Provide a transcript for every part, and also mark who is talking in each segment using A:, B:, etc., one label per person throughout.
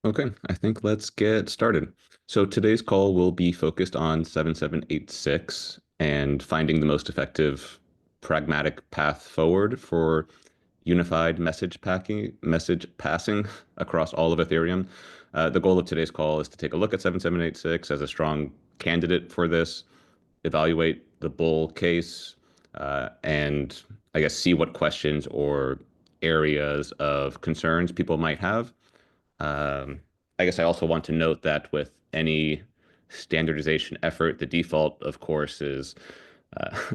A: Okay, I think let's get started. So today's call will be focused on 7786 and finding the most effective pragmatic path forward for unified message passing across all of Ethereum. The goal of today's call is to take a look at 7786 as a strong candidate for this, evaluate the bull case, and I guess see what questions or areas of concerns people might have. I guess I also want to note that with any standardization effort, the default, of course, is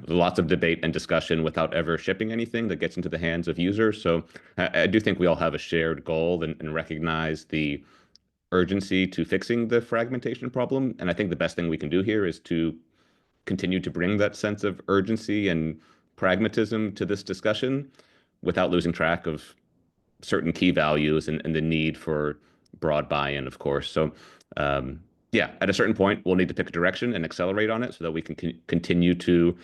A: lots of debate and discussion without ever shipping anything that gets into the hands of users. So I do think we all have a shared goal and recognize the urgency to fixing the fragmentation problem. And I think the best thing we can do here is to continue to bring that sense of urgency and pragmatism to this discussion without losing track of certain key values and the need for broad buy-in, of course. So, yeah, at a certain point, we'll need to pick a direction and accelerate on it so that we can continue to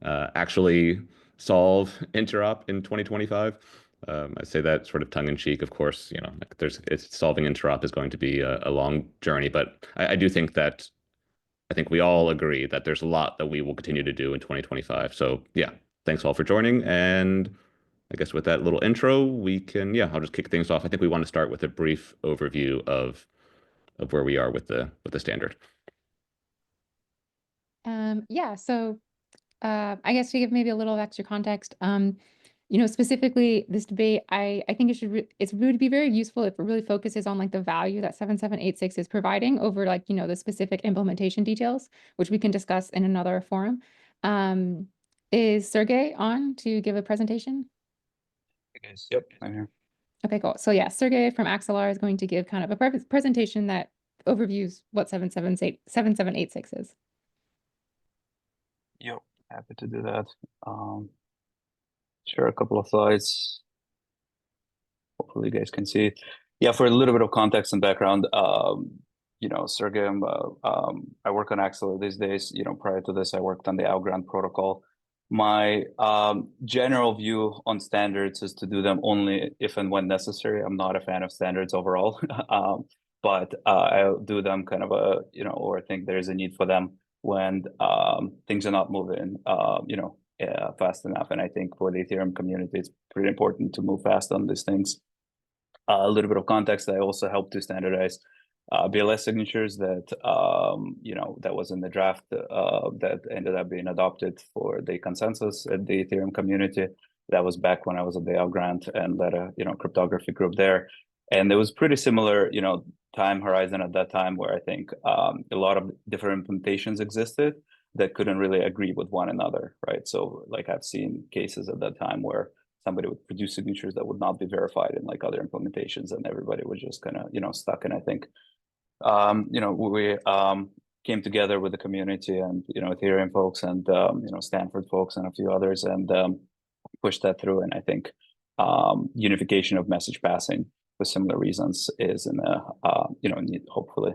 A: actually solve interop in 2025. I say that sort of tongue in cheek, of course. Like solving interop is going to be a long journey, but I do think that I think we all agree that there's a lot that we will continue to do in 2025. So, yeah, thanks all for joining. And I guess with that little intro, we can, yeah, I'll just kick things off. I think we want to start with a brief overview of where we are with the standard.
B: Yeah, so I guess to give maybe a little extra context, specifically this debate, I think it would be very useful if it really focuses on like the value that 7786 is providing over like, the specific implementation details, which we can discuss in another forum. Is Sergey on to give a presentation?
C: Hey guys, yep, I'm here.
B: Okay, cool. So yeah, Sergey from Axelar is going to give kind of a presentation that overviews what 7786 is.
C: Yep, happy to do that. Share a couple of slides. Hopefully you guys can see it. Yeah, for a little bit of context and background, Sergey, I work on Axelar these days. Prior to this, I worked on the Algorand protocol. My general view on standards is to do them only if and when necessary. I'm not a fan of standards overall, but I'll do them kind of or I think there's a need for them when things are not moving, fast enough. And I think for the Ethereum community, it's pretty important to move fast on these things. A little bit of context, I also helped to standardize BLS signatures that that was in the draft that ended up being adopted for the consensus at the Ethereum community. That was back when I was at the Algorand and led a cryptography group there. And there was pretty similar time horizon at that time where I think a lot of different implementations existed that couldn't really agree with one another, right? So like I've seen cases at that time where somebody would produce signatures that would not be verified in like other implementations, and everybody was just kind of stuck. And I think we came together with the community and Ethereum folks and Stanford folks and a few others and pushed that through. And I think unification of message passing for similar reasons is in a hopefully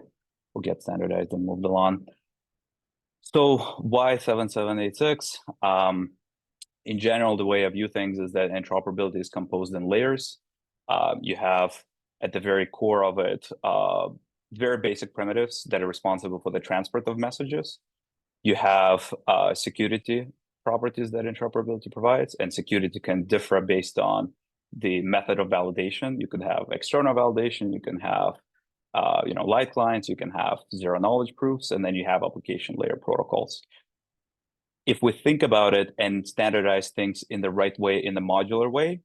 C: will get standardized and moved along. So why 7786? In general, the way I view things is that interoperability is composed in layers. You have at the very core of it very basic primitives that are responsible for the transport of messages. You have security properties that interoperability provides, and security can differ based on the method of validation. You could have external validation, you can have light clients, you can have zero knowledge proofs, and then you have application layer protocols. If we think about it and standardize things in the right way, in the modular way,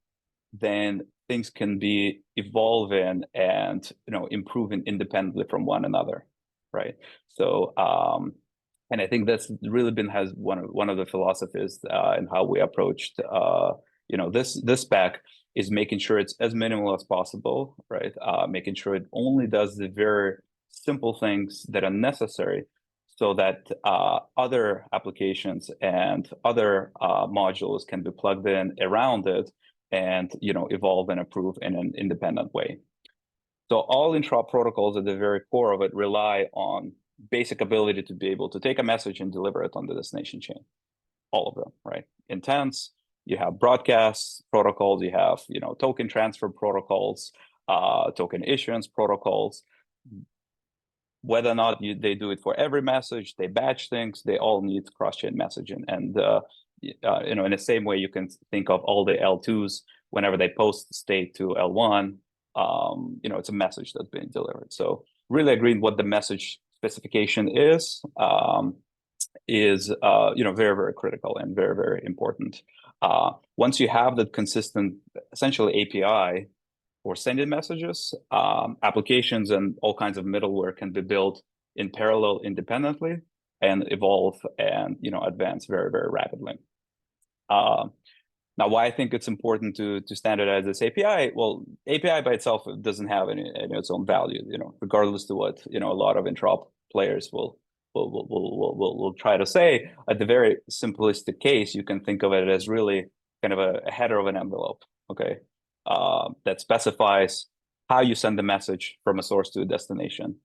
C: then things can be evolving and improving independently from one another, right? So, and I think that's really been has one of the philosophies in how we approached this spec is making sure it's as minimal as possible, right? Making sure it only does the very simple things that are necessary, so that other applications and other modules can be plugged in around it and evolve and improve in an independent way. So all Interop protocols at the very core of it rely on basic ability to be able to take a message and deliver it on the destination chain. All of them, right? Intents, you have broadcast protocols, you have token transfer protocols, token issuance protocols. whether or not they do it for every message, they batch things, they all need cross-chain messaging. And in the same way, you can think of all the L2s whenever they post state to L1, it's a message that's being delivered. So really agreeing what the message specification is very, very critical and very, very important. Once you have that consistent, essentially API for sending messages, applications and all kinds of middleware can be built in parallel independently and evolve and advance very, very rapidly. Now, why I think it's important to standardize this API? Well, API by itself doesn't have any its own value, regardless to what a lot of Interop players will try to say. At the very simplistic case, you can think of it as really kind of a header of an envelope, okay, that specifies how you send the message from a source to a destination.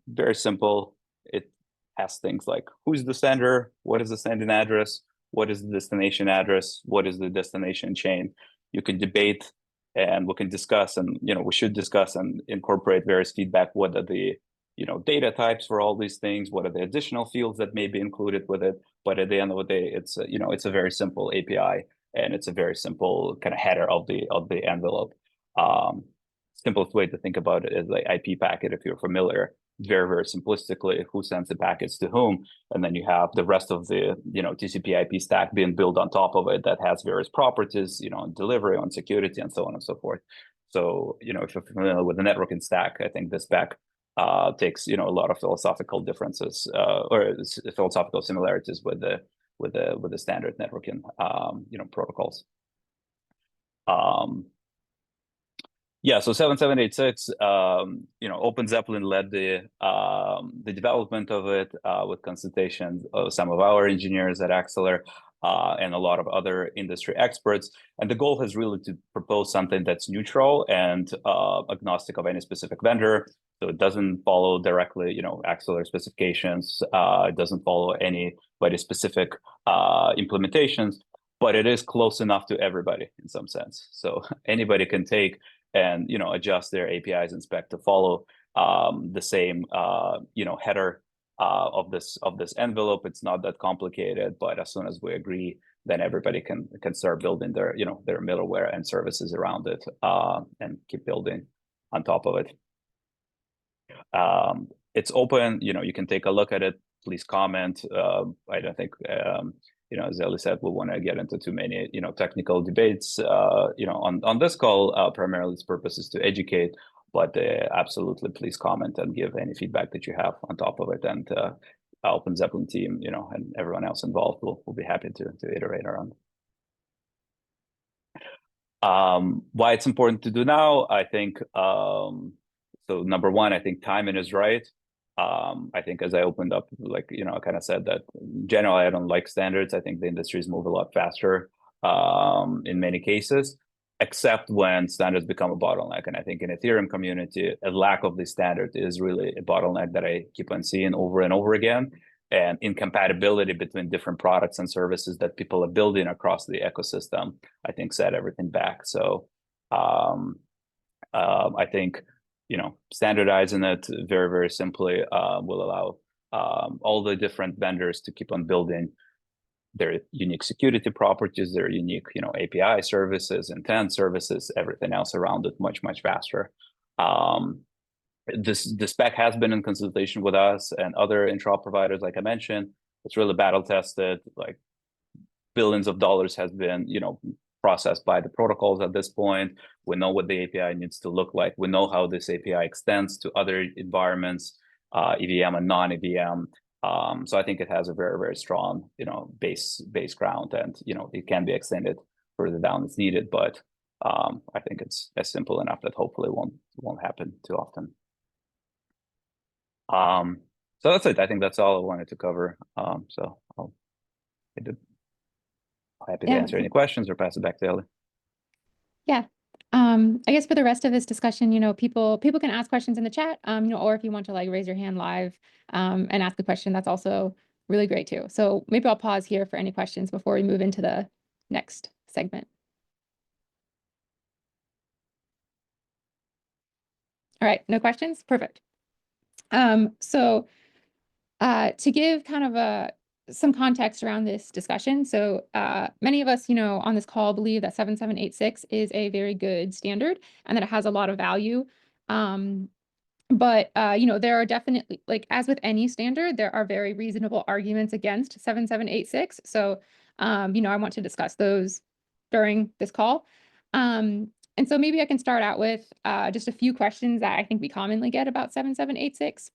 C: Very simple. It has things like who's the sender, what is the sending address, what is the destination address, what is the destination chain. You can debate and we can discuss, and we should discuss and incorporate various feedback. What are the data types for all these things? What are the additional fields that may be included with it? But at the end of the day, it's a very simple API, and it's a very simple kind of header of the envelope. Simplest way to think about it is like IP packet, if you're familiar. Very, very simplistically, who sends the packets to whom, and then you have the rest of the TCP/IP stack being built on top of it that has various properties, on delivery, on security, and so on and so forth. So if you're familiar with the networking stack, I think this spec takes a lot of philosophical differences or philosophical similarities with the standard networking protocols. So 7786, Open Zeppelin led the development of it with consultations of some of our engineers at Axeler and a lot of other industry experts. And the goal is really to propose something that's neutral and agnostic of any specific vendor. So it doesn't follow directly, Axeler specifications. It doesn't follow anybody specific implementations, but it is close enough to everybody in some sense. So anybody can take and adjust their APIs and spec to follow the same header of this envelope. It's not that complicated, but as soon as we agree, then everybody can start building their their middleware and services around it and keep building on top of it. It's open. You can take a look at it. Please comment. I don't think as Ellie said, we want to get into too many, technical debates, on this call. Primarily, its purpose is to educate, but absolutely, please comment and give any feedback that you have on top of it. And Open Zeppelin team, and everyone else involved will be happy to iterate around. Why it's important to do now, I think. So number one, I think timing is right. I think as I opened up, I kind of said that generally I don't like standards. I think the industries move a lot faster in many cases, except when standards become a bottleneck. And I think in Ethereum community, a lack of this standard is really a bottleneck that I keep on seeing over and over again. And incompatibility between different products and services that people are building across the ecosystem, I think set everything back. So I think standardizing it very, very simply will allow all the different vendors to keep on building their unique security properties, their unique, API services, intent services, everything else around it much, much faster. The spec has been in consultation with us and other Interop providers, like I mentioned. It's really battle tested. Like billions of dollars has been, processed by the protocols at this point. We know what the API needs to look like. We know how this API extends to other environments, EVM and non-EVM. So I think it has a very, very strong, base ground, and it can be extended further down as needed. But I think it's simple enough that hopefully won't happen too often. So that's it. I think that's all I wanted to cover. So I'll happy to answer any questions or pass it back to Ellie.
B: Yeah. I guess for the rest of this discussion, people can ask questions in the chat, or if you want to raise your hand live and ask a question, that's also really great too. So maybe I'll pause here for any questions before we move into the next segment. All right, no questions? Perfect. So to give kind of some context around this discussion, so many of us, on this call believe that 7786 is a very good standard and that it has a lot of value. But there are definitely, like as with any standard, there are very reasonable arguments against 7786. So, I want to discuss those during this call. And so maybe I can start out with just a few questions that I think we commonly get about 7786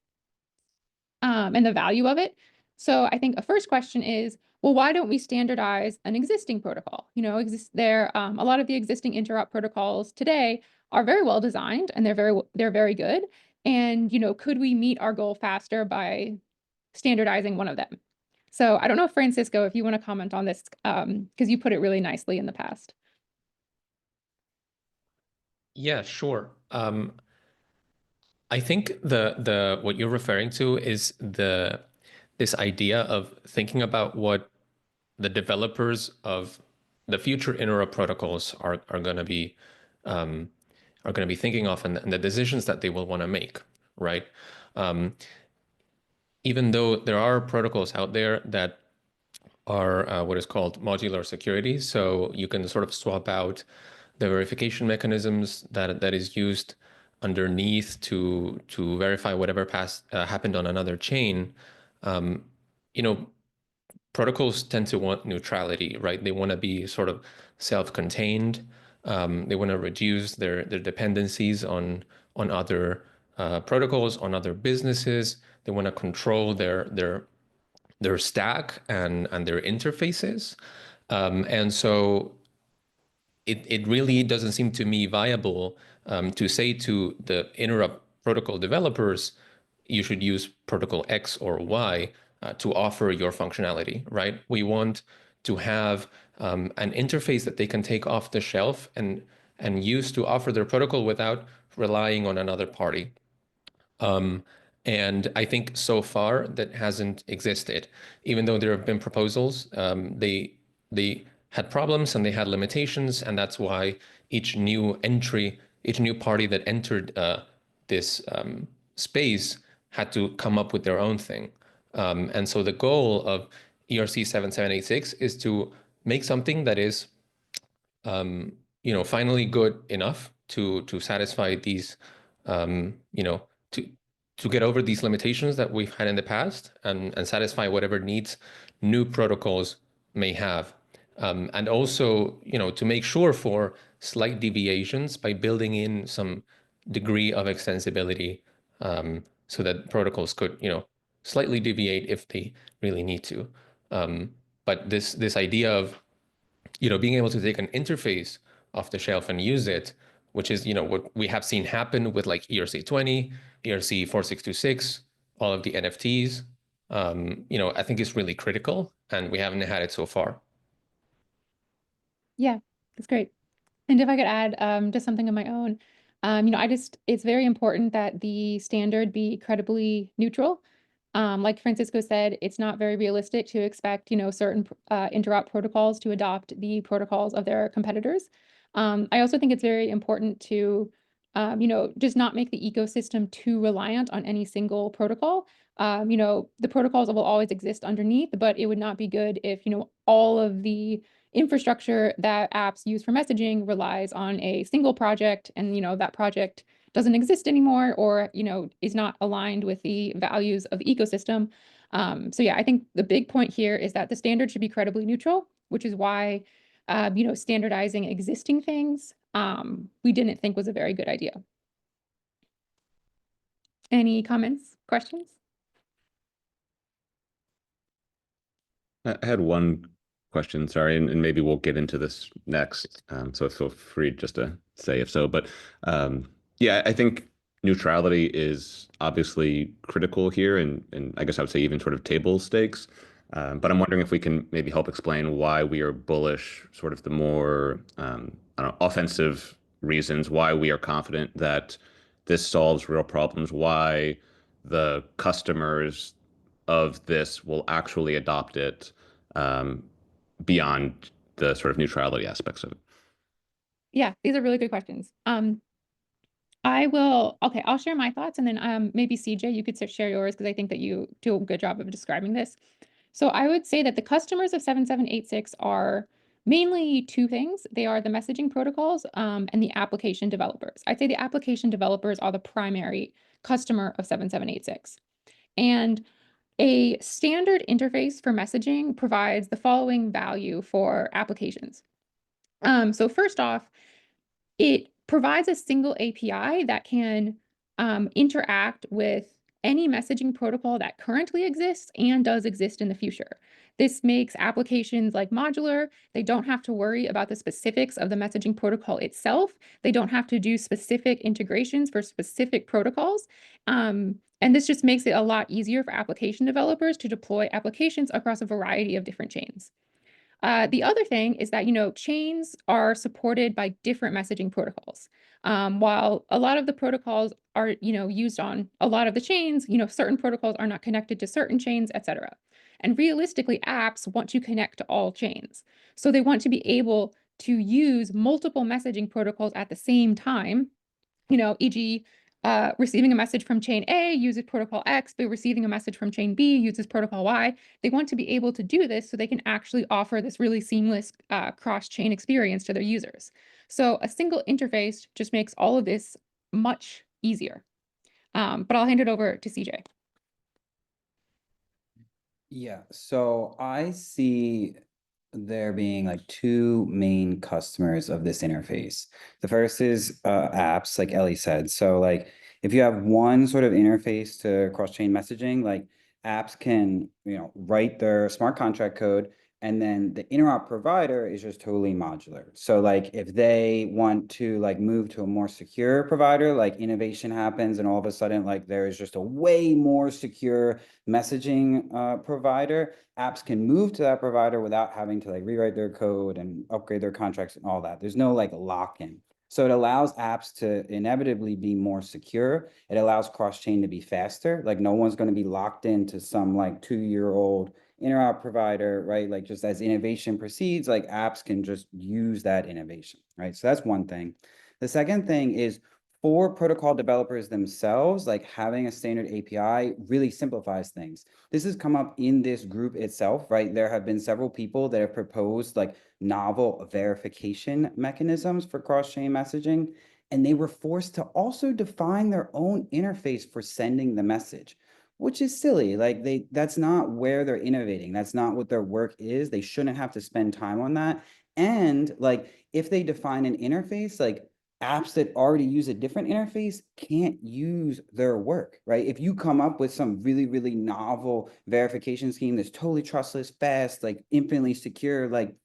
B: and the value of it. So I think a first question is, well, why don't we standardize an existing protocol? A lot of the existing interop protocols today are very well designed and they're very good. And could we meet our goal faster by standardizing one of them? So I don't know, Francisco, if you want to comment on this, because you put it really nicely in the past.
D: Yeah, sure. I think the what you're referring to is this idea of thinking about what the developers of the future interop protocols are going to be thinking of, and the decisions that they will want to make, right? Even though there are protocols out there that are what is called modular security, so you can sort of swap out the verification mechanisms that is used underneath to verify whatever happened on another chain. You know, protocols tend to want neutrality, right? They want to be sort of self-contained. They want to reduce their dependencies on other protocols, on other businesses. They want to control their stack and their interfaces. And so it really doesn't seem to me viable to say to the interrupt protocol developers, you should use protocol X or Y to offer your functionality, right? We want to have an interface that they can take off the shelf and use to offer their protocol without relying on another party. And I think so far that hasn't existed, even though there have been proposals. They had problems and they had limitations, and that's why each new party that entered this space had to come up with their own thing. And so the goal of ERC 7786 is to make something that is finally good enough to satisfy these, to get over these limitations that we've had in the past and satisfy whatever needs new protocols may have. And also, to make sure for slight deviations by building in some degree of extensibility, so that protocols could, slightly deviate if they really need to. But this idea of being able to take an interface off the shelf and use it, which is, what we have seen happen with like ERC20, ERC4626, all of the NFTs, I think is really critical, and we haven't had it so far.
B: Yeah, that's great. And if I could add just something of my own, it's very important that the standard be credibly neutral. Like Francisco said, it's not very realistic to expect, certain interop protocols to adopt the protocols of their competitors. I also think it's very important to, just not make the ecosystem too reliant on any single protocol. The protocols will always exist underneath, but it would not be good if, all of the infrastructure that apps use for messaging relies on a single project and, that project doesn't exist anymore or, is not aligned with the values of the ecosystem. So yeah, I think the big point here is that the standard should be credibly neutral, which is why, standardizing existing things, we didn't think was a very good idea. Any comments, questions?
A: I had one question, sorry, and maybe we'll get into this next. So feel free just to say if so. But yeah, I think neutrality is obviously critical here, and I guess I would say even sort of table stakes. But I'm wondering if we can maybe help explain why we are bullish, sort of the more I don't know, offensive reasons, why we are confident that this solves real problems, why the customers of this will actually adopt it beyond the sort of neutrality aspects of it.
B: Yeah, these are really good questions. I will, okay, I'll share my thoughts and then maybe CJ, you could share yours because I think that you do a good job of describing this. So I would say that the customers of 7786 are mainly two things. They are the messaging protocols and the application developers. I'd say the application developers are the primary customer of 7786. And a standard interface for messaging provides the following value for applications. So first off, it provides a single API that can interact with any messaging protocol that currently exists and does exist in the future. This makes applications like modular. They don't have to worry about the specifics of the messaging protocol itself. They don't have to do specific integrations for specific protocols. And this just makes it a lot easier for application developers to deploy applications across a variety of different chains. The other thing is that, chains are supported by different messaging protocols. While a lot of the protocols are, used on a lot of the chains, certain protocols are not connected to certain chains, etc. And realistically, apps want to connect to all chains. So they want to be able to use multiple messaging protocols at the same time, e.g., receiving a message from chain A uses protocol X, but receiving a message from chain B uses protocol Y. They want to be able to do this so they can actually offer this really seamless cross-chain experience to their users. So a single interface just makes all of this much easier. But I'll hand it over to CJ.
E: Yeah, so I see there being like two main customers of this interface. The first is apps, like Ellie said. So like if you have one sort of interface to cross-chain messaging, like apps can, write their smart contract code, and then the interop provider is just totally modular. So like if they want to like move to a more secure provider, like innovation happens and all of a sudden like there is just a way more secure messaging provider, apps can move to that provider without having to like rewrite their code and upgrade their contracts and all that. There's no like lock-in. So it allows apps to inevitably be more secure. It allows cross-chain to be faster. Like no one's going to be locked into some like 2-year-old interop provider, right? Like just as innovation proceeds, like apps can just use that innovation, right? So that's one thing. The second thing is for protocol developers themselves, like having a standard API really simplifies things. This has come up in this group itself, right? There have been several people that have proposed like novel verification mechanisms for cross-chain messaging, and they were forced to also define their own interface for sending the message, which is silly. Like that's not where they're innovating. That's not what their work is. They shouldn't have to spend time on that. And like if they define an interface, like apps that already use a different interface can't use their work, right? If you come up with some really, really novel verification scheme that's totally trustless, fast, like infinitely secure, like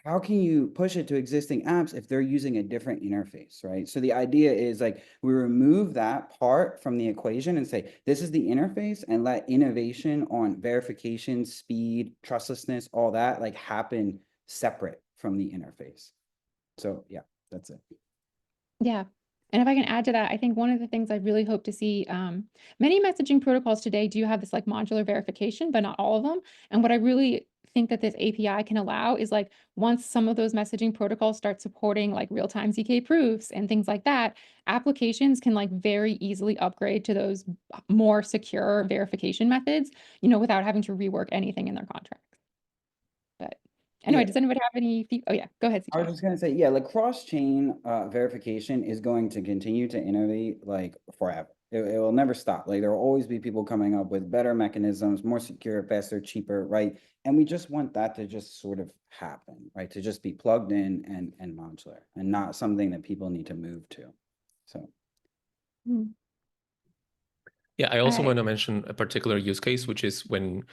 E: how can you push it to existing apps if they're using a different interface, right? So the idea is like we remove that part from the equation and say, this is the interface, and let innovation on verification, speed, trustlessness, all that like happen separate from the interface. So yeah, that's it.
B: Yeah. And if I can add to that, I think one of the things I really hope to see, many messaging protocols today do have this like modular verification, but not all of them. And what I really think that this API can allow is like once some of those messaging protocols start supporting like real-time ZK proofs and things like that, applications can like very easily upgrade to those more secure verification methods, without having to rework anything in their contract. But anyway,
E: Yeah.
B: does anybody have any? Oh yeah, go ahead,
E: I was
B: CJ.
E: just gonna say, yeah, like cross-chain verification is going to continue to innovate like forever. It will never stop. Like there will always be people coming up with better mechanisms, more secure, faster, cheaper, right? And we just want that to just sort of happen, right? To just be plugged in and modular, and not something that people need to move to. So
D: Yeah, I also
B: I-
D: want to mention a particular use case, which is when,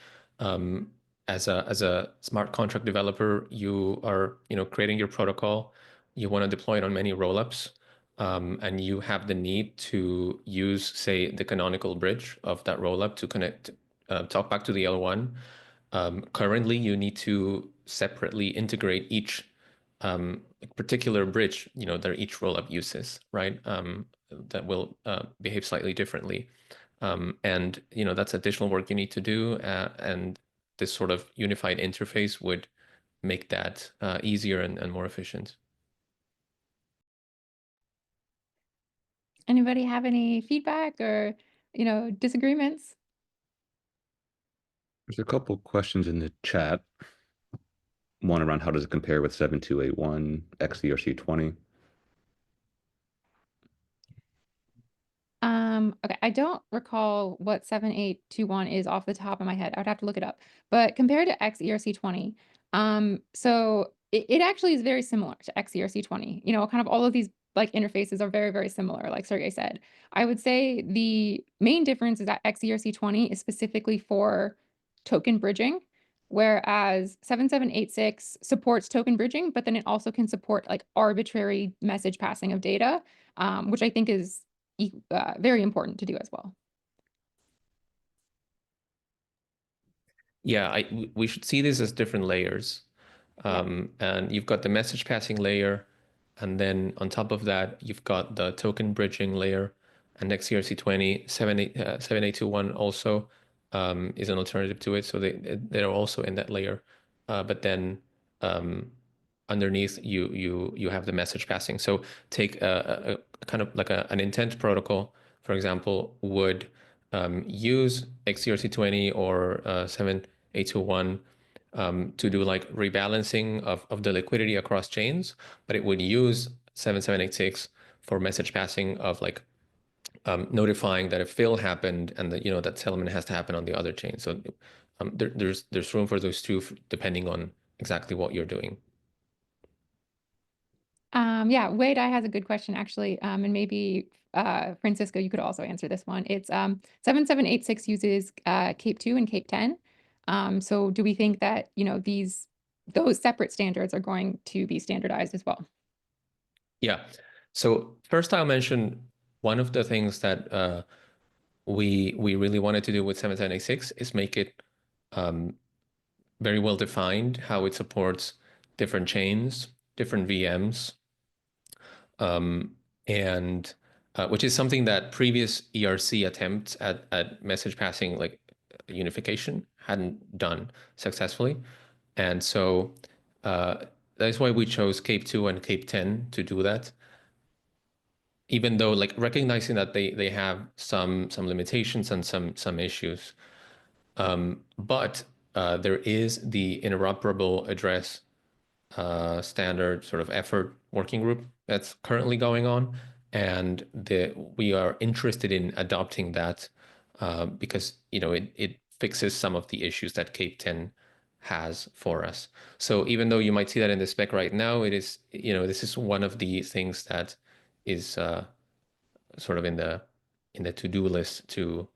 D: as a smart contract developer, you are creating your protocol, you want to deploy it on many rollups, and you have the need to use, say, the canonical bridge of that rollup to connect, talk back to the L1. Currently, you need to separately integrate each particular bridge, that each rollup uses, right? That will behave slightly differently. And that's additional work you need to do, and this sort of unified interface would make that easier and more efficient.
B: Anybody have any feedback or, disagreements?
A: There's a couple questions in the chat. One around how does it compare with 7281 XERC20?
B: Okay, I don't recall what 7821 is off the top of my head. I would have to look it up. But compared to XERC20, so it actually is very similar to XERC20. Kind of all of these like interfaces are very, very similar, like Sergey said. I would say the main difference is that XERC20 is specifically for token bridging, whereas 7786 supports token bridging, but then it also can support like arbitrary message passing of data, which I think is very important to do as well.
D: Yeah, we should see this as different layers. And you've got the message passing layer, and then on top of that, you've got the token bridging layer, and XERC20 7821 also is an alternative to it. So they're also in that layer. But then underneath you have the message passing. So take a kind of like an intent protocol, for example, would use XERC20 or 7821 to do like rebalancing of the liquidity across chains, but it would use 7786 for message passing of like notifying that a fill happened and that that settlement has to happen on the other chain. So there's room for those two depending on exactly what you're doing.
B: Yeah, Wade, I has a good question actually, and maybe Francisco, you could also answer this one. It's 7786 uses Cape 2 and Cape 10. So do we think that those separate standards are going to be standardized as well?
D: Yeah. So first, I'll mention one of the things that we really wanted to do with 7786 is make it very well defined how it supports different chains, different VMs, and which is something that previous ERC attempts at message passing like unification hadn't done successfully. And so that's why we chose Cape 2 and Cape 10 to do that. Even though like recognizing that they have some limitations and some issues. But there is the interoperable address standard sort of effort working group that's currently going on. And we are interested in adopting that because it fixes some of the issues that Cape 10 has for us. So even though you might see that in the spec right now, it is, this is one of the things that is sort of in the to-do list to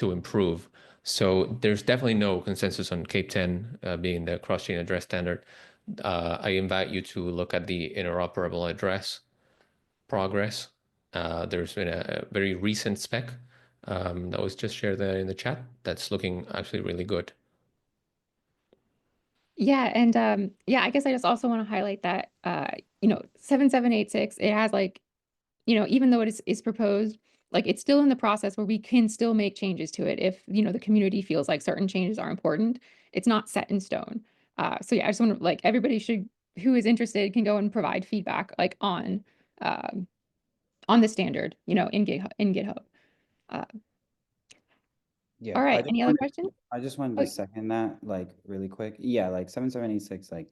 D: improve. So there's definitely no consensus on Cape 10 being the cross-chain address standard. I invite you to look at the interoperable address progress. There's been a very recent spec that was just shared there in the chat that's looking actually really good.
B: Yeah, and I guess I just also want to highlight that 7786, it has like, even though it is proposed, like it's still in the process where we can still make changes to it if the community feels like certain changes are important. It's not set in stone. So yeah, I just want to like everybody who is interested can go and provide feedback like on the standard, in GitHub.
E: Yeah,
B: All right, any other questions?
E: I just wanted
B: Oh,
E: to second that, like, really quick. Yeah, like 7786, like,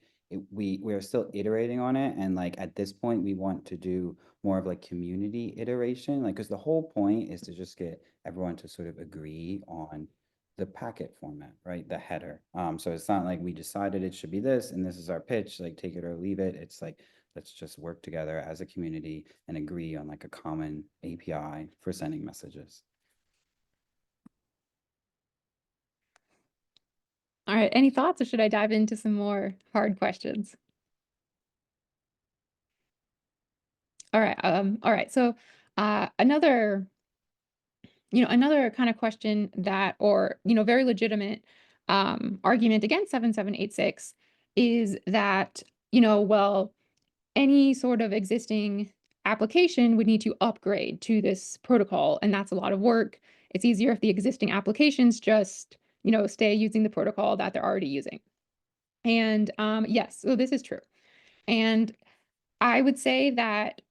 E: we are still iterating on it, and like at this point, we want to do more of like community iteration, like, because the whole point is to just get everyone to sort of agree on the packet format, right? The header. So it's not like we decided it should be this, and this is our pitch, like take it or leave it. It's like let's just work together as a community and agree on like a common API for sending messages.
B: all right, any thoughts, or should I dive into some more hard questions? All right. So another kind of question that, or very legitimate argument against 7786 is that, well, any sort of existing application would need to upgrade to this protocol, and that's a lot of work. It's easier if the existing applications just, stay using the protocol that they're already using. And yes, so this is true. And I would say that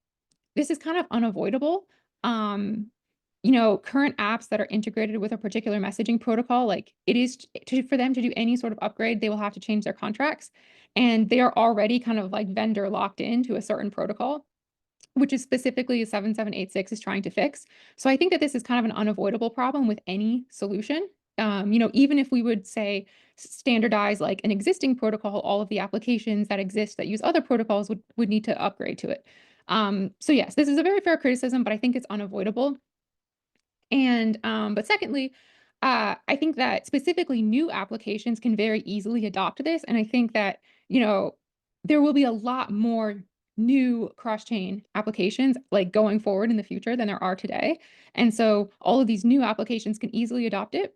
B: this is kind of unavoidable. Current apps that are integrated with a particular messaging protocol, like it is for them to do any sort of upgrade, they will have to change their contracts. And they are already kind of like vendor locked into a certain protocol, which is specifically 7786 is trying to fix. So I think that this is kind of an unavoidable problem with any solution. Even if we would say standardize like an existing protocol, all of the applications that exist that use other protocols would need to upgrade to it. So yes, this is a very fair criticism, but I think it's unavoidable. And but secondly, I think that specifically new applications can very easily adopt this. And I think that, there will be a lot more new cross-chain applications like going forward in the future than there are today. And so all of these new applications can easily adopt it.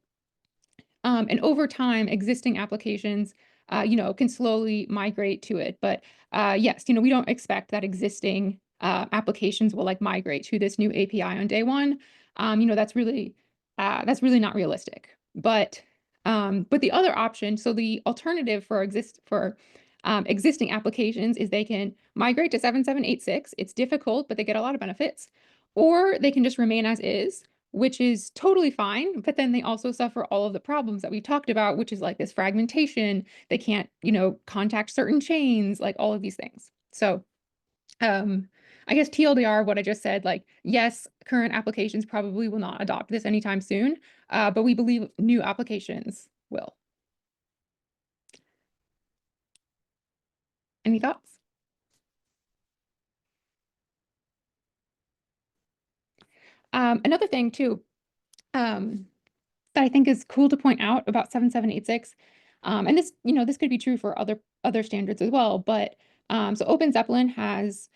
B: And over time, existing applications, can slowly migrate to it. But yes, we don't expect that existing applications will like migrate to this new API on day one. That's really not realistic. But the other option, so the alternative for existing applications is they can migrate to 7786. It's difficult, but they get a lot of benefits, or they can just remain as is, which is totally fine. But then they also suffer all of the problems that we talked about, which is like this fragmentation. They can't, contact certain chains, like all of these things. So I guess TLDR, what I just said, like, yes, current applications probably will not adopt this anytime soon, but we believe new applications will. Any thoughts? Another thing too, that I think is cool to point out about 7786, and this could be true for other standards as well, but so Open Zeppelin has,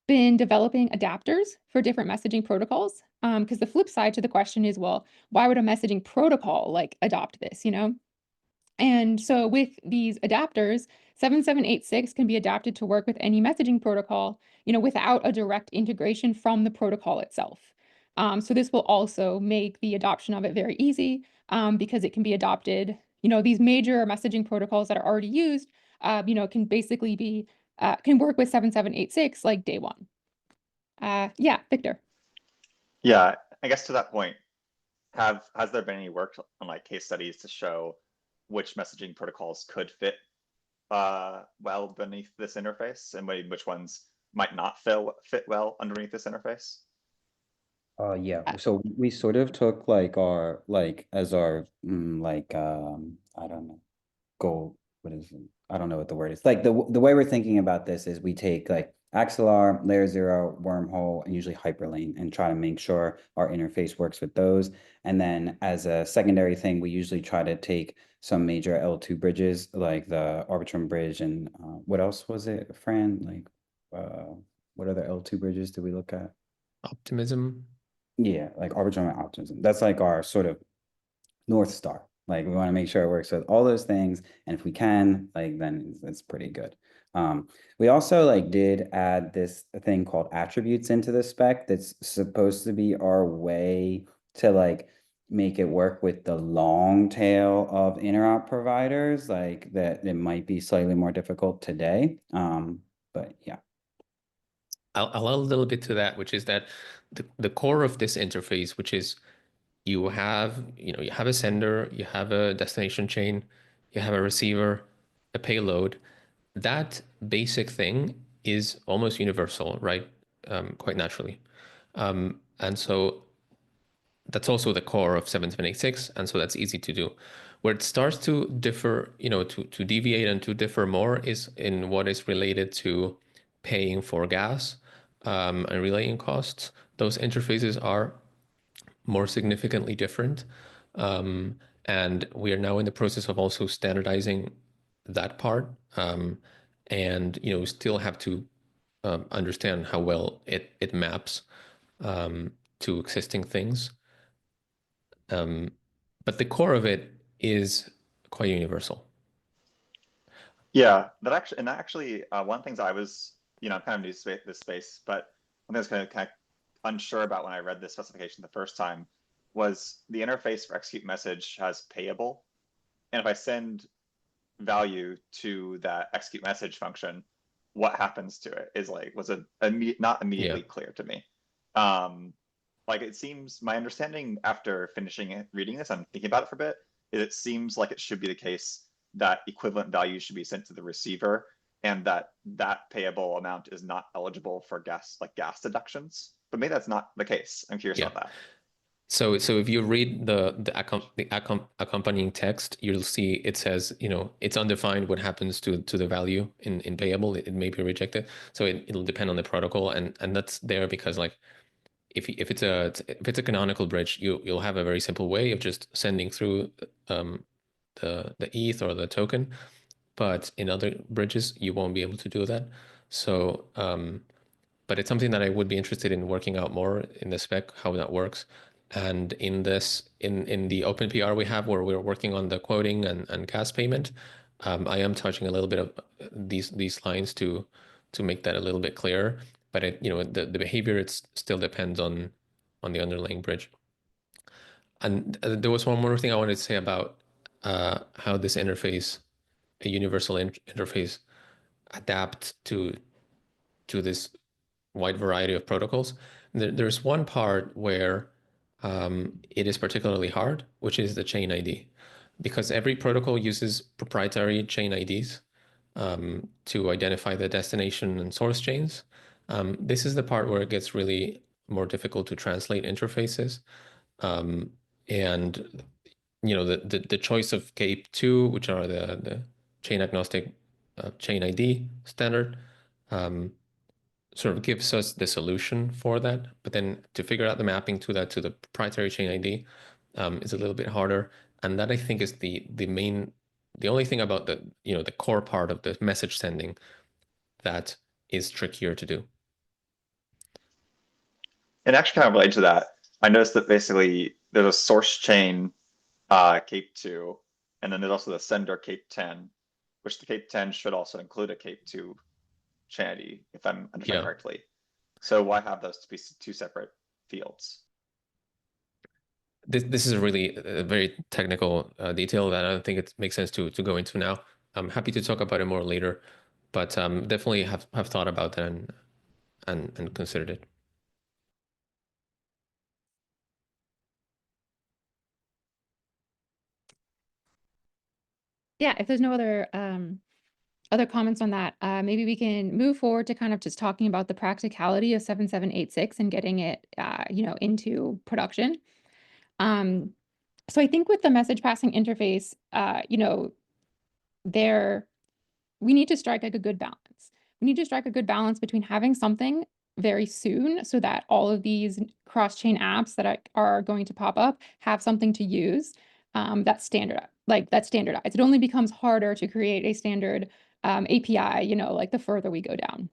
B: been developing adapters for different messaging protocols. Because the flip side to the question is, well, why would a messaging protocol like adopt this, And so with these adapters, 7786 can be adapted to work with any messaging protocol, without a direct integration from the protocol itself. So this will also make the adoption of it very easy, because it can be adopted, these major messaging protocols that are already used, can basically be, can work with 7786 like day one. Yeah, Victor.
F: Yeah, I guess to that point, has there been any work on like case studies to show which messaging protocols could fit well beneath this interface, and which ones might not fit well underneath this interface?
E: Yeah, so we sort of took like our as our I don't know, goal. What is it? I don't know what the word is. Like the way we're thinking about this is we take like Axelar, Layer 0, Wormhole, and usually Hyperlane, and try to make sure our interface works with those. And then as a secondary thing, we usually try to take some major L2 bridges, like the Arbitrum bridge, and what else was it, Fran? Like, what other L2 bridges did we look at?
D: Optimism.
E: Yeah, like Arbitrum and Optimism. That's like our sort of North Star. Like we want to make sure it works with all those things. And if we can, like, then it's pretty good. We also like did add this thing called attributes into the spec that's supposed to be our way to like make it work with the long tail of interop providers, like that it might be slightly more difficult today. But yeah.
D: I'll add a little bit to that, which is that the core of this interface, which is you have a sender, you have a destination chain, you have a receiver, a payload. That basic thing is almost universal, right? Quite naturally. And so that's also the core of 7786, and so that's easy to do. Where it starts to differ, to deviate and to differ more is in what is related to paying for gas and relaying costs. Those interfaces are more significantly different. And we are now in the process of also standardizing that part. And still have to understand how well it maps to existing things. But the core of it is quite universal.
F: Yeah, that actually one of the things I was, I'm kind of new to this space, but one thing I was kind of unsure about when I read this specification the first time was the interface for execute message has payable. And if I send value to that execute message function, what happens to it is like, was not immediately clear to me. Like it seems, my understanding after finishing it, reading this, I'm thinking about it for a bit, is it seems like it should be the case that equivalent values should be sent to the receiver, and that payable amount is not eligible for gas deductions. But maybe that's not the case. I'm curious about that.
D: So if you read the accompanying text, you'll see it says, it's undefined what happens to the value in payable. It may be rejected. So it'll depend on the protocol, and that's there because like if it's a canonical bridge, you'll have a very simple way of just sending through the ETH or the token, but in other bridges you won't be able to do that. So but it's something that I would be interested in working out more in the spec, how that works. And in the open PR we have, where we're working on the quoting and gas payment, I am touching a little bit of these lines to make that a little bit clearer. But the behavior, it still depends on the underlying bridge. And there was one more thing I wanted to say about how this interface, a universal interface, adapt to this wide variety of protocols. There's one part where it is particularly hard, which is the chain ID, because every protocol uses proprietary chain IDs to identify the destination and source chains. This is the part where it gets really more difficult to translate interfaces. And the choice of CAPE2, which are the chain agnostic chain ID standard, sort of gives us the solution for that. But then to figure out the mapping to that, to the proprietary chain ID, is a little bit harder. And that, I think, is the only thing about the core part of the message sending that is trickier to do.
F: And actually kind of related to that, I noticed that basically there's a source chain CAPE2, and then there's also the sender CAPE10, which the CAPE10 should also include a CAPE2 chain ID, if I'm understanding correctly. So why have those to be two separate fields?
D: This is a really very technical detail that I don't think it makes sense to go into now. I'm happy to talk about it more later, but definitely have thought about that and considered it.
B: Yeah, if there's no other comments on that, maybe we can move forward to kind of just talking about the practicality of 7786 and getting it, into production. So I think with the message passing interface, we need to strike like a good balance. We need to strike a good balance between having something very soon so that all of these cross-chain apps that are going to pop up have something to use that's standardized. It only becomes harder to create a standard API, like the further we go down.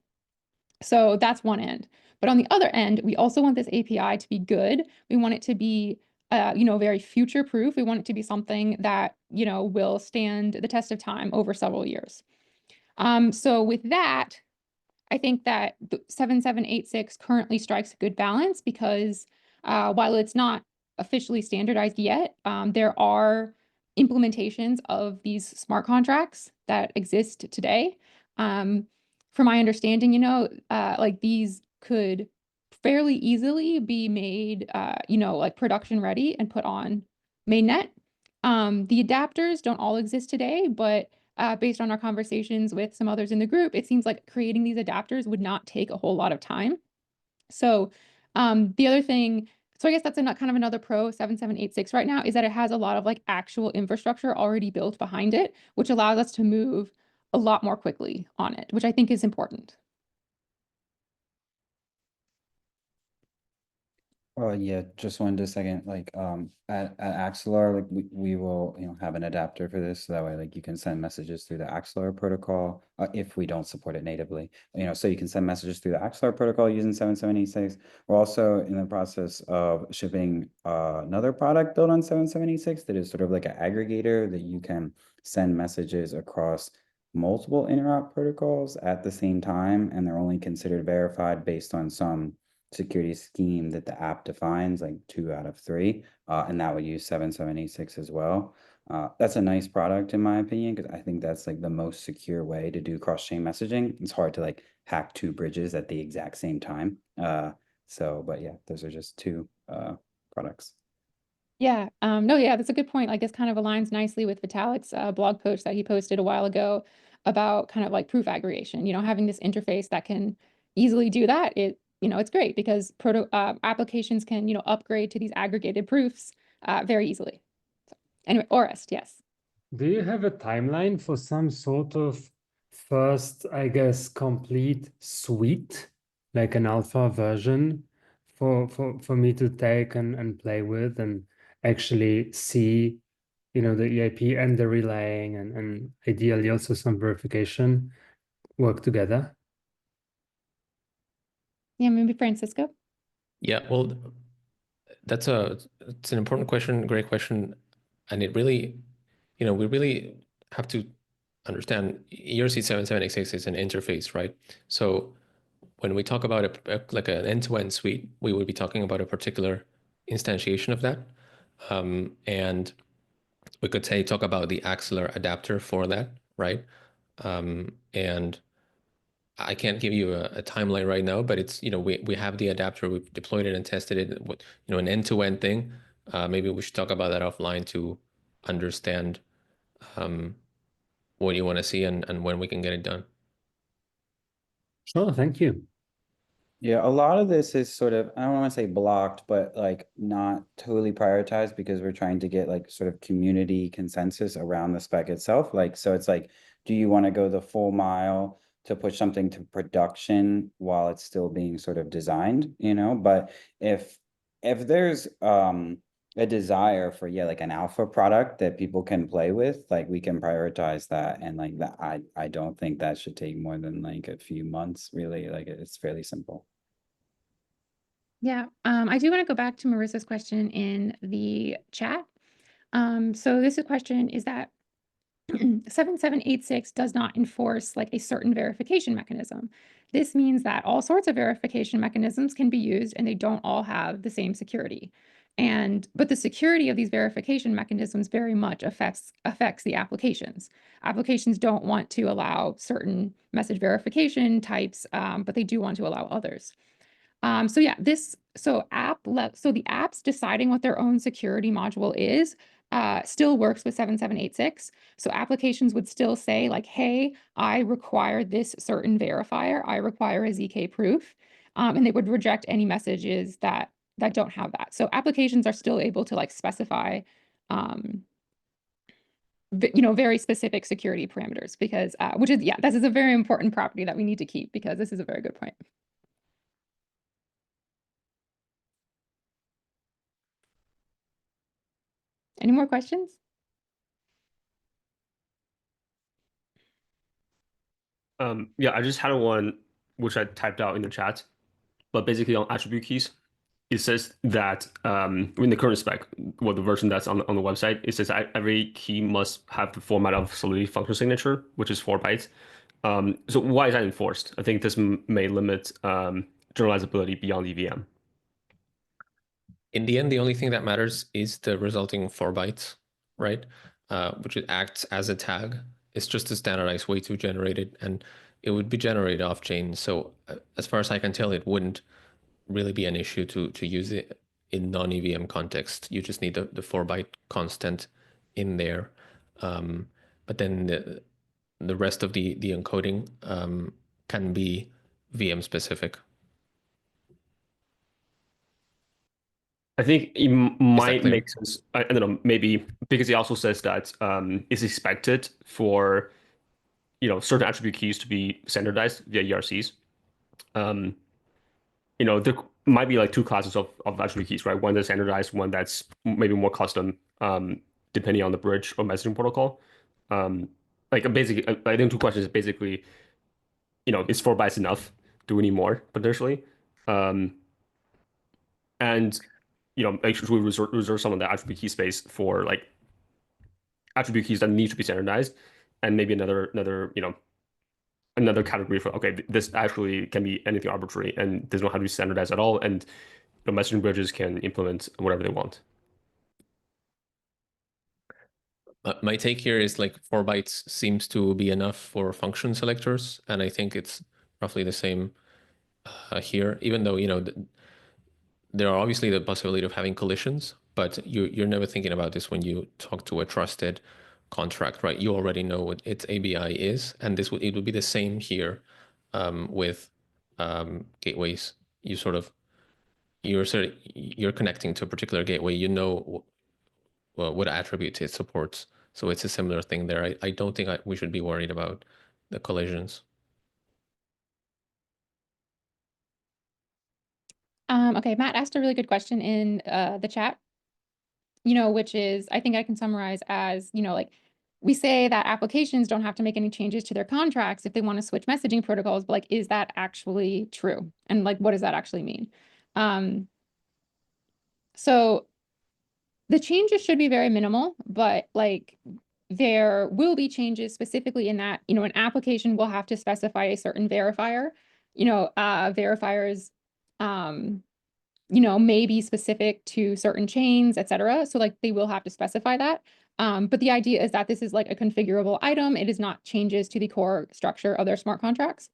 B: So that's one end. But on the other end, we also want this API to be good. We want it to be very future-proof. We want it to be something that, will stand the test of time over several years. So with that, I think that the 7786 currently strikes a good balance because while it's not officially standardized yet, there are implementations of these smart contracts that exist today. From my understanding, like these could fairly easily be made, like production ready and put on mainnet. The adapters don't all exist today, but based on our conversations with some others in the group, it seems like creating these adapters would not take a whole lot of time. So the other thing, so I guess that's kind of another pro 7786 right now, is that it has a lot of like actual infrastructure already built behind it, which allows us to move a lot more quickly on it, which I think is important.
E: Oh yeah, just one second. Like at Axelar, like we will have an adapter for this, so that way like you can send messages through the Axelar protocol if we don't support it natively. So you can send messages through the Axelar protocol using 7786. We're also in the process of shipping another product built on 7786 that is sort of like an aggregator that you can send messages across multiple interop protocols at the same time, and they're only considered verified based on some security scheme that the app defines, like 2 out of 3, and that would use 7786 as well. That's a nice product in my opinion, because I think that's like the most secure way to do cross-chain messaging. It's hard to like hack two bridges at the exact same time. But yeah, those are just two products.
B: Yeah, no, yeah, that's a good point. Like this kind of aligns nicely with Vitalik's blog post that he posted a while ago about kind of like proof aggregation, having this interface that can easily do that. It's great because applications can, upgrade to these aggregated proofs very easily. So anyway, Orest, yes.
G: Do you have a timeline for some sort of first, I guess, complete suite, like an alpha version for me to take and play with and actually see, the EIP and the relaying and ideally also some verification work together?
B: Yeah, maybe Francisco.
D: Yeah, well, it's an important question, great question, and it really, we really have to understand ERC 7786 is an interface, right? So when we talk about like an end-to-end suite, we would be talking about a particular instantiation of that. And we could talk about the Axelar adapter for that, right? And I can't give you a timeline right now, but it's, we have the adapter, we've deployed it and tested it, an end-to-end thing. Maybe we should talk about that offline to understand what you want to see and when we can get it done.
G: Sure, thank you.
E: Yeah, a lot of this is sort of, I don't want to say blocked, but like not totally prioritized because we're trying to get like sort of community consensus around the spec itself. Like, so it's like, do you want to go the full mile to push something to production while it's still being sort of designed, But if there's a desire for, yeah, like an alpha product that people can play with, like we can prioritize that. And like that, I don't think that should take more than like a few months, really. Like it's fairly simple.
B: Yeah, I do want to go back to Marissa's question in the chat. So this question is that 7786 does not enforce like a certain verification mechanism. This means that all sorts of verification mechanisms can be used and they don't all have the same security. But the security of these verification mechanisms very much affects the applications. Applications don't want to allow certain message verification types, but they do want to allow others. So yeah, so the apps deciding what their own security module is still works with 7786. So applications would still say like, hey, I require this certain verifier. I require a ZK proof. And they would reject any messages that don't have that. So applications are still able to like specify, very specific security parameters because, this is a very important property that we need to keep because this is a very good point. Any more questions?
H: Yeah, I just had one which I typed out in the chat, but basically on attribute keys, it says that in the current spec, well, the version that's on the website, it says that every key must have the format of Solidity function signature, which is 4 bytes. So why is that enforced? I think this may limit generalizability beyond EVM.
D: In the end, the only thing that matters is the resulting 4 bytes, right? Which it acts as a tag. It's just a standardized way to generate it, and it would be generated off chain. So as far as I can tell, it wouldn't really be an issue to use it in non-EVM context. You just need the 4 byte constant in there. But then the rest of the encoding can be VM specific.
H: I think it might make sense. I don't know, maybe because it also says that it's expected for certain attribute keys to be standardized via ERCs. There might be like two classes of attribute keys, right? One that's standardized, one that's maybe more custom, depending on the bridge or messaging protocol. Like basically, I think two questions is basically, is 4 bytes enough? Do we need more potentially? And like, should we reserve some of the attribute key space for like attribute keys that need to be standardized, and maybe another category for, okay, this actually can be anything arbitrary and does not have to be standardized at all, and the messaging bridges can implement whatever they want.
D: My take here is like 4 bytes seems to be enough for function selectors, and I think it's roughly the same here, even though, you know, there are obviously the possibility of having collisions, but you're never thinking about this when you talk to a trusted contract, right? You already know what its ABI is, and it would be the same here with gateways. You're connecting to a particular gateway. You know what attributes it supports. So it's a similar thing there. I don't think we should be worried about the collisions.
B: Okay, Matt asked a really good question in the chat, which is, I think I can summarize as, like, we say that applications don't have to make any changes to their contracts if they want to switch messaging protocols, but like, is that actually true? And like, what does that actually mean? So the changes should be very minimal, but like, there will be changes specifically in that, an application will have to specify a certain verifier, verifiers, may be specific to certain chains, et cetera. So like they will have to specify that. But the idea is that this is like a configurable item. It is not changes to the core structure of their smart contracts.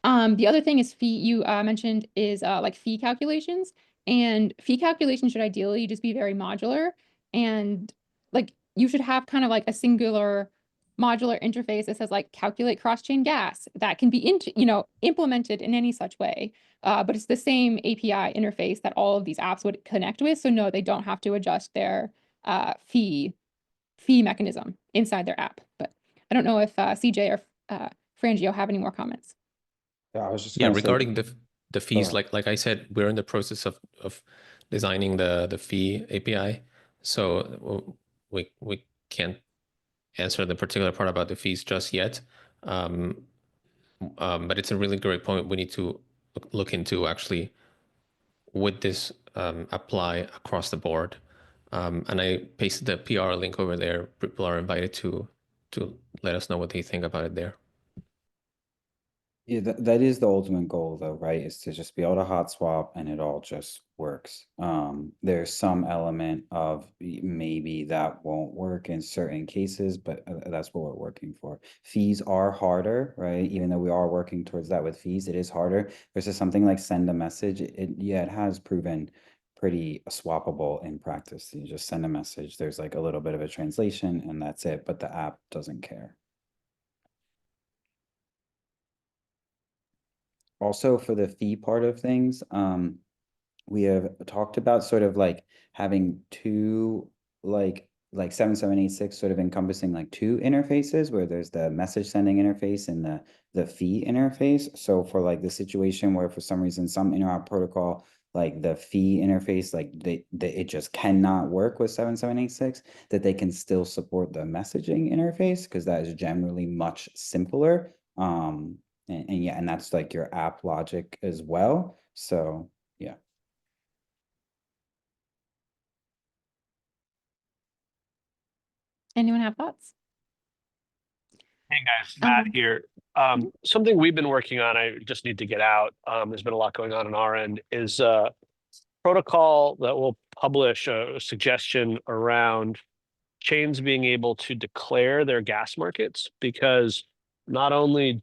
B: The other thing is fee you mentioned is like fee calculations, and fee calculations should ideally just be very modular, and like you should have kind of like a singular modular interface that says like calculate cross-chain gas that can be implemented in any such way. But it's the same API interface that all of these apps would connect with. So no, they don't have to adjust their fee mechanism inside their app. But I don't know if CJ or Frangio have any more comments.
E: Yeah, I was just
D: Yeah,
E: gonna say,
D: regarding the fees,
E: ahead.
D: like I said, we're in the process of designing the fee API. So we can't answer the particular part about the fees just yet. But it's a really great point. We need to look into actually would this apply across the board. And I pasted the PR link over there. People are invited to let us know what they think about it there.
E: Yeah, that is the ultimate goal though, right? Is to just be able to hot swap and it all just works. There's some element of maybe that won't work in certain cases, but that's what we're working for. Fees are harder, right? Even though we are working towards that with fees, it is harder versus something like send a message. It has proven pretty swappable in practice. You just send a message, there's like a little bit of a translation and that's it, but the app doesn't care. Also for the fee part of things, we have talked about sort of like having two, like 7786 sort of encompassing like two interfaces where there's the message sending interface and the fee interface. So for like the situation where for some reason some interop protocol, like the fee interface, like it just cannot work with 7786, that they can still support the messaging interface because that is generally much simpler. And yeah, and that's like your app logic as well. So yeah.
B: Anyone have thoughts?
I: Hey guys, Matt here. Something we've been working on, I just need to get out. There's been a lot going on our end, is a protocol that will publish a suggestion around chains being able to declare their gas markets, because not only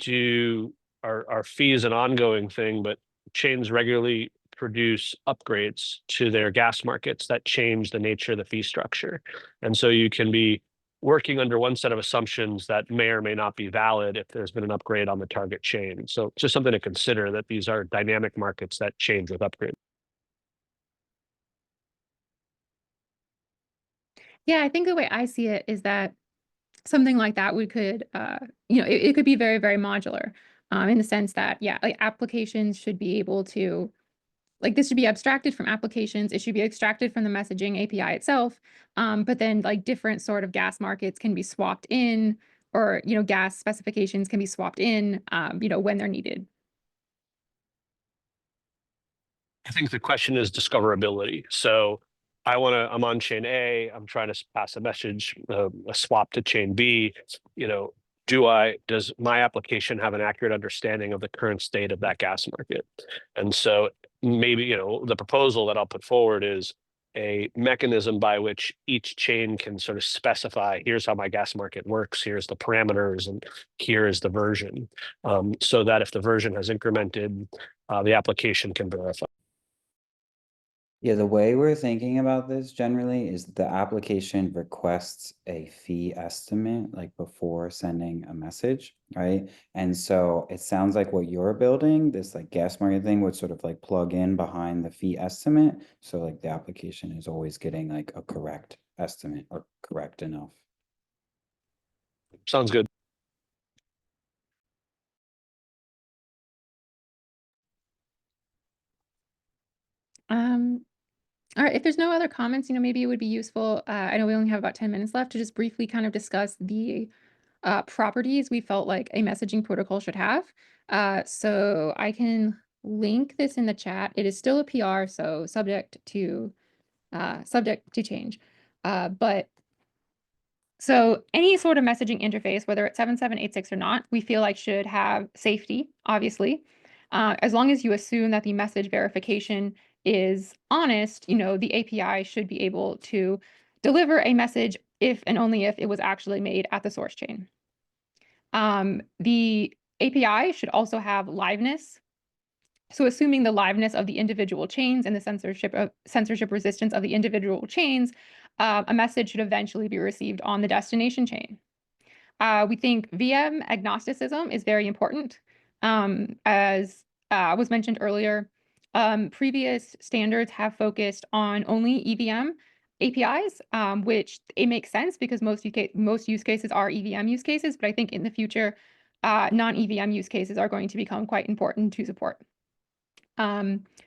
I: are fees an ongoing thing, but chains regularly produce upgrades to their gas markets that change the nature of the fee structure. And so you can be working under one set of assumptions that may or may not be valid if there's been an upgrade on the target chain. So just something to consider, that these are dynamic markets that change with upgrades.
B: Yeah, I think the way I see it is that something like that we could, it could be very, very modular, in the sense that, yeah, like applications should be able to, like this should be abstracted from applications. It should be extracted from the messaging API itself. But then like different sort of gas markets can be swapped in, or, gas specifications can be swapped in, when they're needed.
I: I think the question is discoverability. So I'm on chain A, I'm trying to pass a message, a swap to chain B, does my application have an accurate understanding of the current state of that gas market? And so maybe, the proposal that I'll put forward is a mechanism by which each chain can sort of specify, here's how my gas market works, here's the parameters, and here is the version, so that if the version has incremented, the application can verify.
E: Yeah, the way we're thinking about this generally is the application requests a fee estimate like before sending a message, right? And so it sounds like what you're building, this like gas market thing would sort of like plug in behind the fee estimate. So like the application is always getting like a correct estimate or correct enough.
I: Sounds good.
B: All right, if there's no other comments, maybe it would be useful. I know we only have about 10 minutes left to just briefly kind of discuss the properties we felt like a messaging protocol should have. So I can link this in the chat. It is still a PR, so subject to change. But so any sort of messaging interface, whether it's 7786 or not, we feel like should have safety, obviously. As long as you assume that the message verification is honest, the API should be able to deliver a message if and only if it was actually made at the source chain. The API should also have liveness. So assuming the liveness of the individual chains and the censorship resistance of the individual chains, a message should eventually be received on the destination chain. We think VM agnosticism is very important. As was mentioned earlier, previous standards have focused on only EVM APIs, which it makes sense because most use cases are EVM use cases, but I think in the future, non-EVM use cases are going to become quite important to support.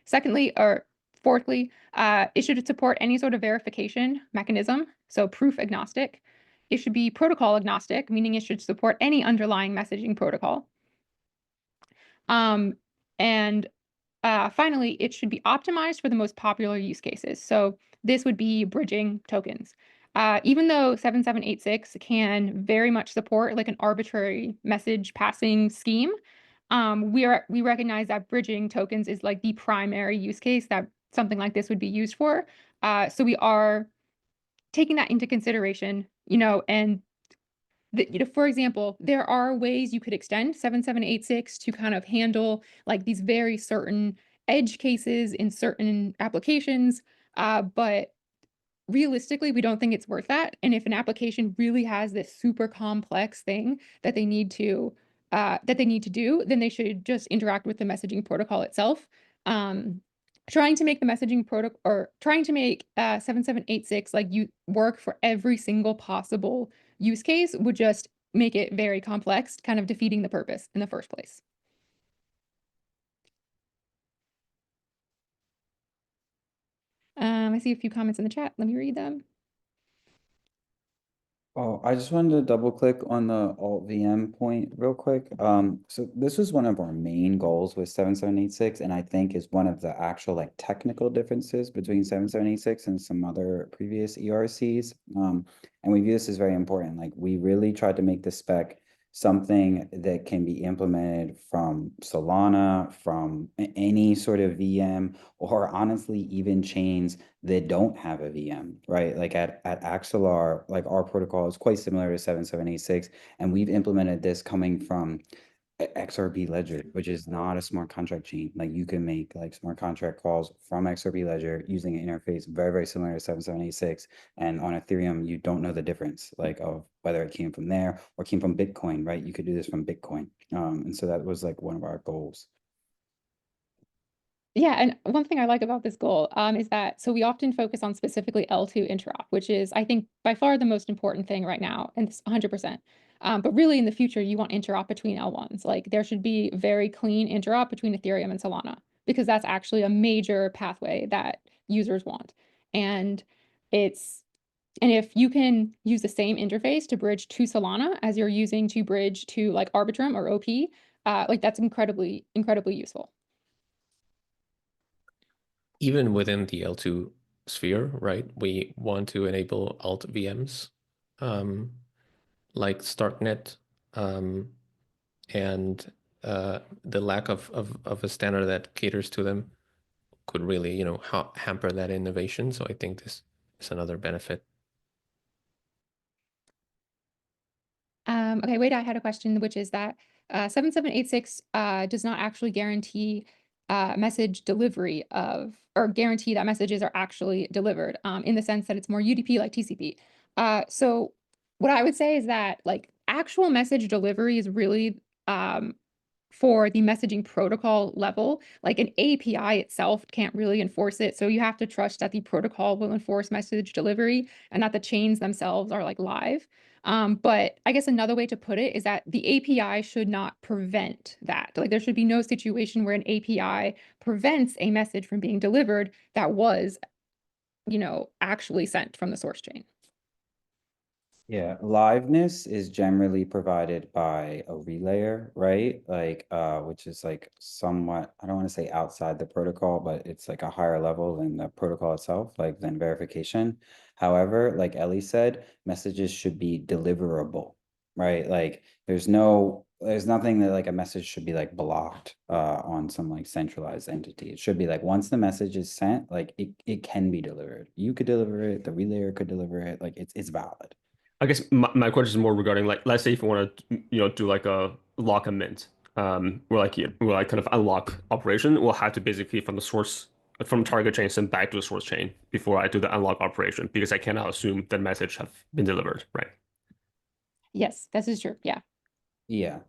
B: Secondly, or fourthly, it should support any sort of verification mechanism, so proof agnostic. It should be protocol agnostic, meaning it should support any underlying messaging protocol. And finally, it should be optimized for the most popular use cases. So this would be bridging tokens. Even though 7786 can very much support like an arbitrary message passing scheme, we recognize that bridging tokens is like the primary use case that something like this would be used for. So we are taking that into consideration, and for example, there are ways you could extend 7786 to kind of handle like these very certain edge cases in certain applications, but realistically, we don't think it's worth that. And if an application really has this super complex thing that they need to do, then they should just interact with the messaging protocol itself. Trying to make the messaging protocol or trying to make 7786 like you work for every single possible use case would just make it very complex, kind of defeating the purpose in the first place. I see a few comments in the chat. Let me read them.
E: Oh, I just wanted to double click on the alt VM point real quick. So this was one of our main goals with 7786, and I think is one of the actual like technical differences between 7786 and some other previous ERCs. And we view this as very important. Like we really tried to make the spec something that can be implemented from Solana, from any sort of VM, or honestly even chains that don't have a VM, right? Like at Axelar, like our protocol is quite similar to 7786, and we've implemented this coming from XRP Ledger, which is not a smart contract chain. Like you can make like smart contract calls from XRP Ledger using an interface very, very similar to 7786. And on Ethereum, you don't know the difference, like of whether it came from there or came from Bitcoin, right? You could do this from Bitcoin. And so that was like one of our goals.
B: Yeah, and one thing I like about this goal is that so we often focus on specifically L2 interop, which is I think by far the most important thing right now, and it's 100%. But really in the future, you want interop between L1s. Like there should be very clean interop between Ethereum and Solana because that's actually a major pathway that users want. And if you can use the same interface to bridge to Solana as you're using to bridge to like Arbitrum or OP, like that's incredibly, incredibly useful.
D: Even within the L2 sphere, right? We want to enable alt VMs like StarkNet, and the lack of a standard that caters to them could really, you know, hamper that innovation. So I think this is another benefit.
B: Okay, wait, I had a question, which is that 7786 does not actually guarantee message delivery or guarantee that messages are actually delivered in the sense that it's more UDP like TCP. So what I would say is that like actual message delivery is really for the messaging protocol level. Like an API itself can't really enforce it. So you have to trust that the protocol will enforce message delivery and that the chains themselves are like live. But I guess another way to put it is that the API should not prevent that. Like there should be no situation where an API prevents a message from being delivered that was, you know, actually sent from the source chain.
E: Yeah, liveness is generally provided by a relayer, right? Like, which is like somewhat, I don't want to say outside the protocol, but it's like a higher level than the protocol itself, like than verification. However, like Ellie said, messages should be deliverable, right? Like there's nothing that like a message should be like blocked on some like centralized entity. It should be like once the message is sent, like it can be delivered. You could deliver it, the relayer could deliver it, like it's valid.
H: I guess my question is more regarding like, let's say if you want to, you know, do like a lock and mint, where like kind of unlock operation, we'll have to basically from the source, from target chain send back to the source chain before I do the unlock operation, because I cannot assume that message have been delivered, right?
B: Yes, this is true. Yeah.
E: Yeah.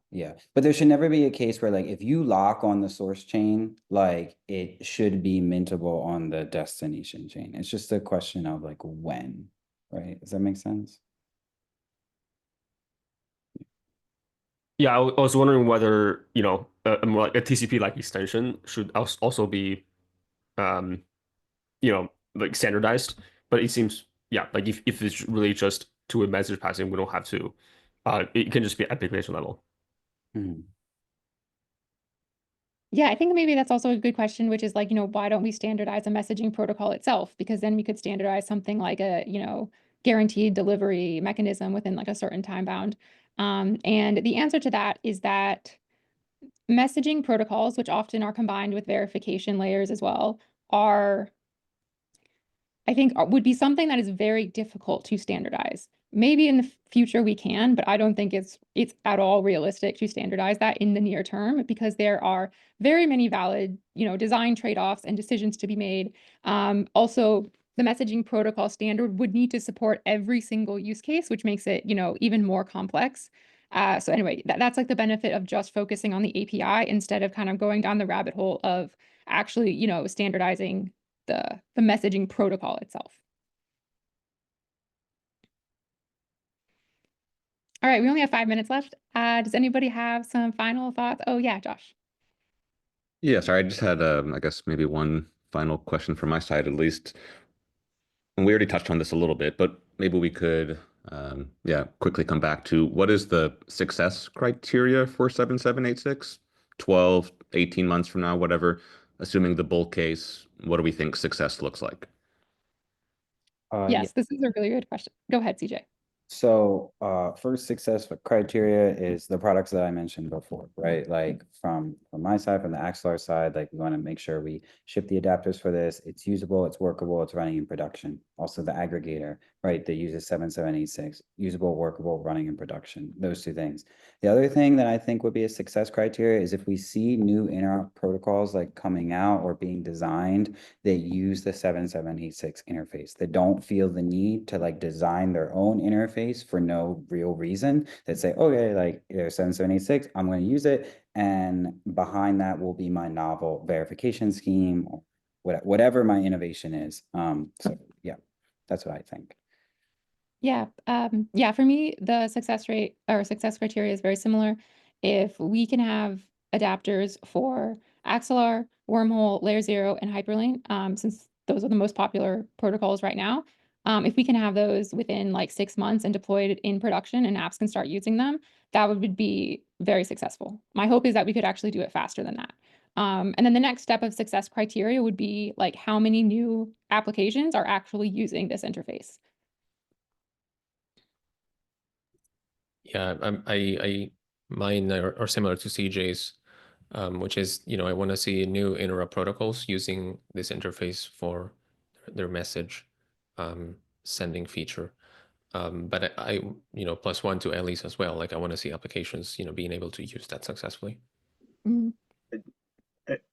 E: But there should never be a case where like if you lock on the source chain, like it should be mintable on the destination chain. It's just a question of like when, right? Does that make sense?
H: Yeah, I was wondering whether, you know, more like a TCP like extension should also be, you know, like standardized. But it seems, yeah, like if it's really just two-way message passing, we don't have to. It can just be application level.
E: Mhm.
B: Yeah, I think maybe that's also a good question, which is like, you know, why don't we standardize a messaging protocol itself? Because then we could standardize something like a, you know, guaranteed delivery mechanism within like a certain time bound. And the answer to that is that messaging protocols, which often are combined with verification layers as well, are I think would be something that is very difficult to standardize. Maybe in the future we can, but I don't think it's at all realistic to standardize that in the near term because there are very many valid, you know, design trade-offs and decisions to be made. Also, the messaging protocol standard would need to support every single use case, which makes it, you know, even more complex. So anyway, that's like the benefit of just focusing on the API instead of kind of going down the rabbit hole of actually, you know, standardizing the messaging protocol itself. All right, we only have 5 minutes left. Does anybody have some final thoughts? Oh yeah, Josh.
A: Yeah, sorry, I just had I guess maybe one final question from my side at least. And we already touched on this a little bit, but maybe we could yeah, quickly come back to what is the success criteria for 7786? 12, 18 months from now, whatever, assuming the bull case, what do we think success looks like?
E: Yeah.
B: Yes, this is a really good question. Go ahead, CJ.
E: So, first success criteria is the products that I mentioned before, right? Like from my side, from the Axelar side, like we want to make sure we ship the adapters for this. It's usable, it's workable, it's running in production. Also the aggregator, right? That uses 7786, usable, workable, running in production. Those two things. The other thing that I think would be a success criteria is if we see new interop protocols like coming out or being designed that use the 7786 interface, that don't feel the need to like design their own interface for no real reason, that say, okay, like there's 7786, I'm going to use it. And behind that will be my novel verification scheme or whatever my innovation is. So yeah, that's what I think.
B: Yeah, yeah, for me, the success rate or success criteria is very similar. If we can have adapters for Axelar, Wormhole, Layer 0, and Hyperlink, since those are the most popular protocols right now, if we can have those within like 6 months and deployed in production and apps can start using them, that would be very successful. My hope is that we could actually do it faster than that. And then the next step of success criteria would be like how many new applications are actually using this interface.
D: Yeah, I mine are similar to CJ's. which is, I want to see new Interop protocols using this interface for their message sending feature. But I +1 to Ellie's as well. Like I want to see applications, being able to use that successfully.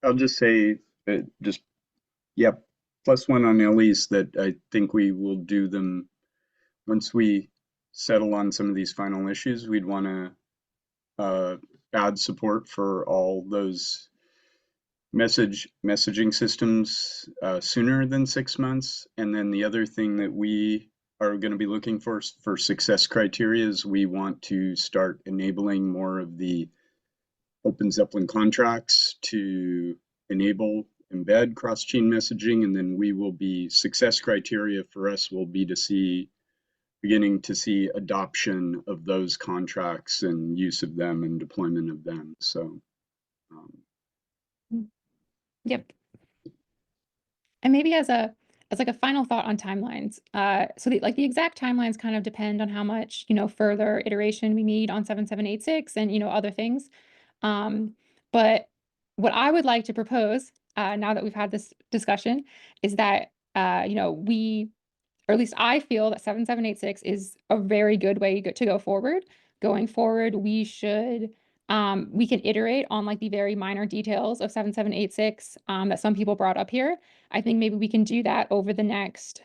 J: I'll just say, +1 on Ellie's, that I think we will do them once we settle on some of these final issues. We'd want to add support for all those messaging systems sooner than 6 months. And then the other thing that we are going to be looking for success criteria is we want to start enabling more of the Open Zeppelin contracts to embed cross-chain messaging. And then success criteria for us will be beginning to see adoption of those contracts and use of them and deployment of them. So
B: Yep. And maybe as like a final thought on timelines. So the exact timelines kind of depend on how much, further iteration we need on 7786 and, other things. But what I would like to propose, now that we've had this discussion, is that, or at least I feel that 7786 is a very good way to go forward. Going forward, we can iterate on like the very minor details of 7786 that some people brought up here. I think maybe we can do that over the next,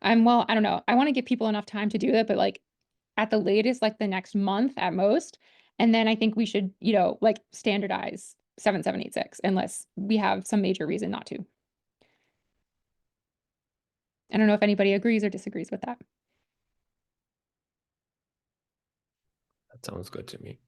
B: I don't know. I want to give people enough time to do it, but like at the latest, like the next month at most. And then I think we should, like standardize 7786 unless we have some major reason not to. I don't know if anybody agrees or disagrees with that.
D: That sounds good to me.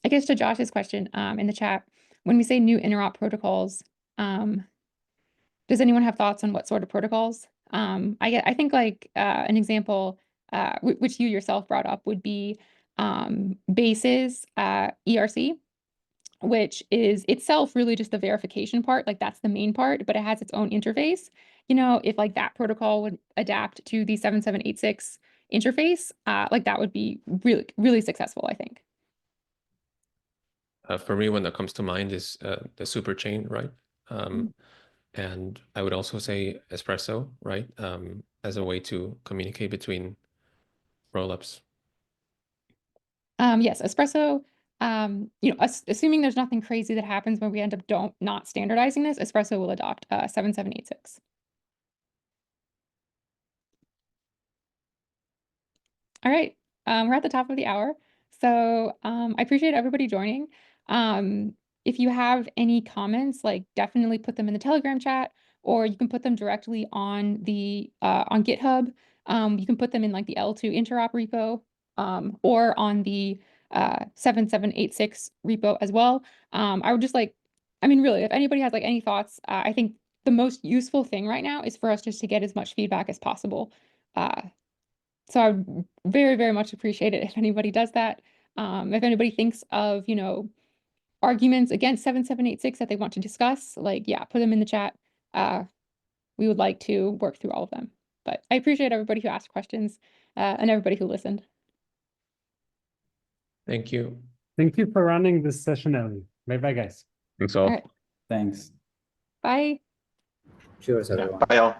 B: I guess to Josh's question in the chat, when we say new interop protocols, does anyone have thoughts on what sort of protocols? I think like an example, which you yourself brought up, would be Base's ERC, which is itself really just the verification part. Like that's the main part, but it has its own interface. If like that protocol would adapt to the 7786 interface, like that would be really, really successful, I think.
D: For me, one that comes to mind is the super chain, right? And I would also say espresso, right? As a way to communicate between rollups.
B: Yes, espresso. Assuming there's nothing crazy that happens when we end up not standardizing this, espresso will adopt 7786. All right, we're at the top of the hour, so I appreciate everybody joining. If you have any comments, like definitely put them in the Telegram chat, or you can put them directly on the on GitHub. You can put them in like the L2 Interop repo, or on the 7786 repo as well. I would just really, if anybody has like any thoughts, I think the most useful thing right now is for us just to get as much feedback as possible. So I would very, very much appreciate it if anybody does that. If anybody thinks of, arguments against 7786 that they want to discuss, put them in the chat. We would like to work through all of them. But I appreciate everybody who asked questions and everybody who listened.
D: Thank you.
G: Thank you for running this session, Ellie. Bye-bye, guys.
A: Thanks all.
B: All right.
E: Thanks.
B: Bye.
E: Cheers, everyone.
F: Bye, all.